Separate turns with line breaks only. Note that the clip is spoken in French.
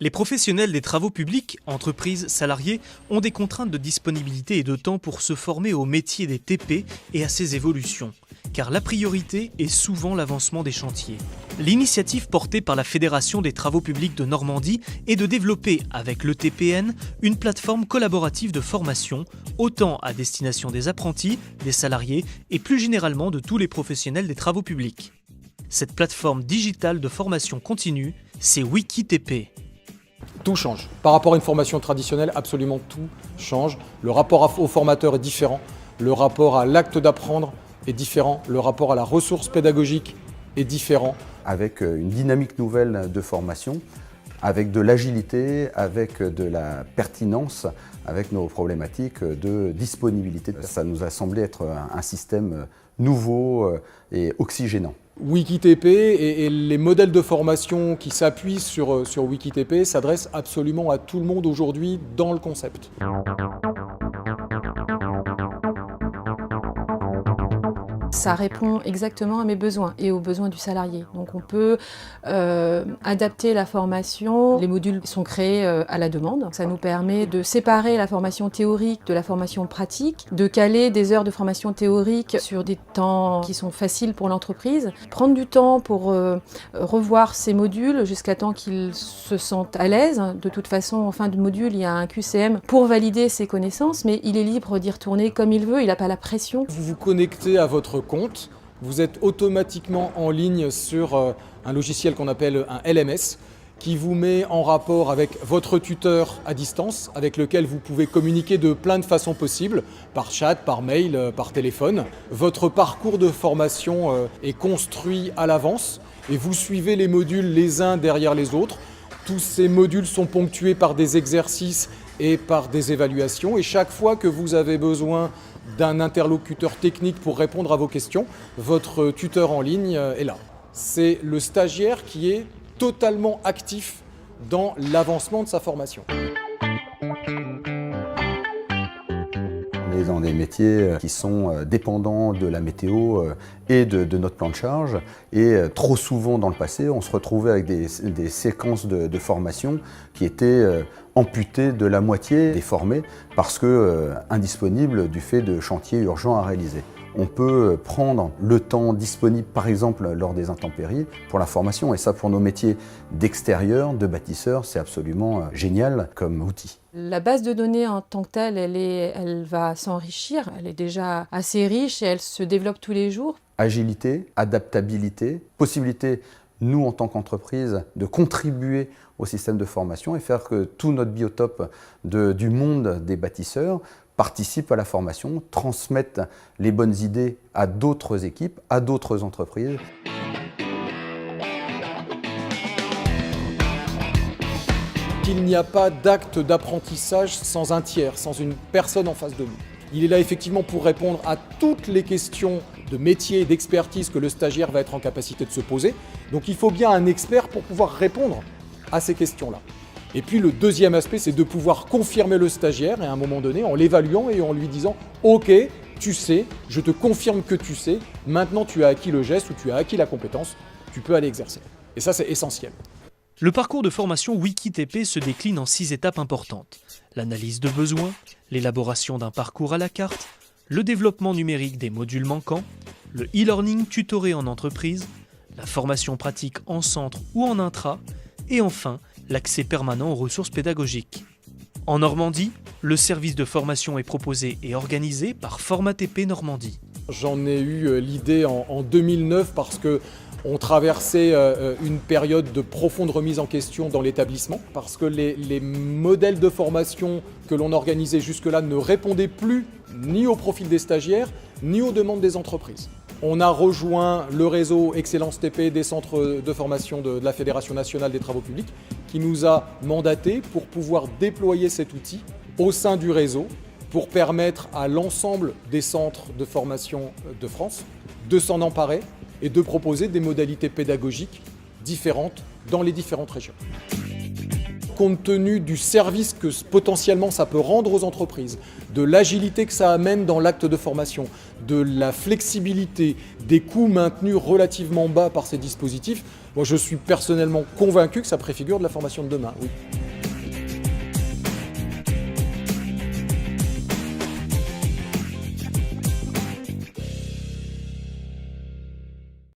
Les professionnels des travaux publics, entreprises, salariés, ont des contraintes de disponibilité et de temps pour se former au métier des TP et à ses évolutions, car la priorité est souvent l'avancement des chantiers. L'initiative portée par la Fédération des travaux publics de Normandie est de développer avec le TPN une plateforme collaborative de formation, autant à destination des apprentis, des salariés et plus généralement de tous les professionnels des travaux publics. Cette plateforme digitale de formation continue, c'est WikiTP.
Tout change. Par rapport à une formation traditionnelle, absolument tout change. Le rapport au formateur est différent. Le rapport à l'acte d'apprendre est différent. Le rapport à la ressource pédagogique est différent.
Avec une dynamique nouvelle de formation, avec de l'agilité, avec de la pertinence, avec nos problématiques de disponibilité. Ça nous a semblé être un système nouveau et oxygénant.
WikiTP et les modèles de formation qui s'appuient sur WikiTP s'adressent absolument à tout le monde aujourd'hui dans le concept.
Ça répond exactement à mes besoins et aux besoins du salarié. Donc on peut adapter la formation. Les modules sont créés à la demande. Ça nous permet de séparer la formation théorique de la formation pratique, de caler des heures de formation théorique sur des temps qui sont faciles pour l'entreprise, prendre du temps pour revoir ces modules jusqu'à temps qu'ils se sentent à l'aise. De toute façon, en fin de module, il y a un QCM pour valider ses connaissances, mais il est libre d'y retourner comme il veut, il n'a pas la pression.
Vous vous connectez à votre compte, vous êtes automatiquement en ligne sur un logiciel qu'on appelle un LMS qui vous met en rapport avec votre tuteur à distance avec lequel vous pouvez communiquer de plein de façons possibles, par chat, par mail, par téléphone. Votre parcours de formation est construit à l'avance et vous suivez les modules les uns derrière les autres. Tous ces modules sont ponctués par des exercices et par des évaluations et chaque fois que vous avez besoin d'un interlocuteur technique pour répondre à vos questions, votre tuteur en ligne est là. C'est le stagiaire qui est totalement actif dans l'avancement de sa formation.
On est dans des métiers qui sont dépendants de la météo et de notre plan de charge. Et trop souvent dans le passé, on se retrouvait avec des séquences de formation qui étaient amputées de la moitié des formés parce que indisponibles du fait de chantiers urgents à réaliser. On peut prendre le temps disponible, par exemple, lors des intempéries pour la formation. Et ça, pour nos métiers d'extérieur, de bâtisseurs, c'est absolument génial comme outil.
La base de données en tant que telle, elle va s'enrichir. Elle est déjà assez riche et elle se développe tous les jours.
Agilité, adaptabilité, possibilité, nous, en tant qu'entreprise, de contribuer au système de formation et faire que tout notre biotope du monde des bâtisseurs participent à la formation, transmettent les bonnes idées à d'autres équipes, à d'autres entreprises.
Il n'y a pas d'acte d'apprentissage sans un tiers, sans une personne en face de nous. Il est là effectivement pour répondre à toutes les questions de métier et d'expertise que le stagiaire va être en capacité de se poser. Donc il faut bien un expert pour pouvoir répondre à ces questions-là. Et puis le deuxième aspect, c'est de pouvoir confirmer le stagiaire et à un moment donné, en l'évaluant et en lui disant « Ok, tu sais, je te confirme que tu sais, maintenant tu as acquis le geste ou tu as acquis la compétence, tu peux aller exercer. » Et ça, c'est essentiel.
Le parcours de formation WikiTP se décline en 6 étapes importantes. L'analyse de besoins, l'élaboration d'un parcours à la carte, le développement numérique des modules manquants, le e-learning tutoré en entreprise, la formation pratique en centre ou en intra, et enfin, l'accès permanent aux ressources pédagogiques. En Normandie, le service de formation est proposé et organisé par FormaTP Normandie.
J'en ai eu l'idée en 2009 parce qu'on traversait une période de profonde remise en question dans l'établissement, parce que les modèles de formation que l'on organisait jusque-là ne répondaient plus ni au profil des stagiaires, ni aux demandes des entreprises. On a rejoint le réseau Excellence TP des centres de formation de la Fédération nationale des travaux publics qui nous a mandatés pour pouvoir déployer cet outil au sein du réseau pour permettre à l'ensemble des centres de formation de France de s'en emparer et de proposer des modalités pédagogiques différentes dans les différentes régions. Compte tenu du service que potentiellement ça peut rendre aux entreprises, de l'agilité que ça amène dans l'acte de formation, de la flexibilité, des coûts maintenus relativement bas par ces dispositifs, Moi, je suis personnellement convaincu que ça préfigure de la formation de demain, oui.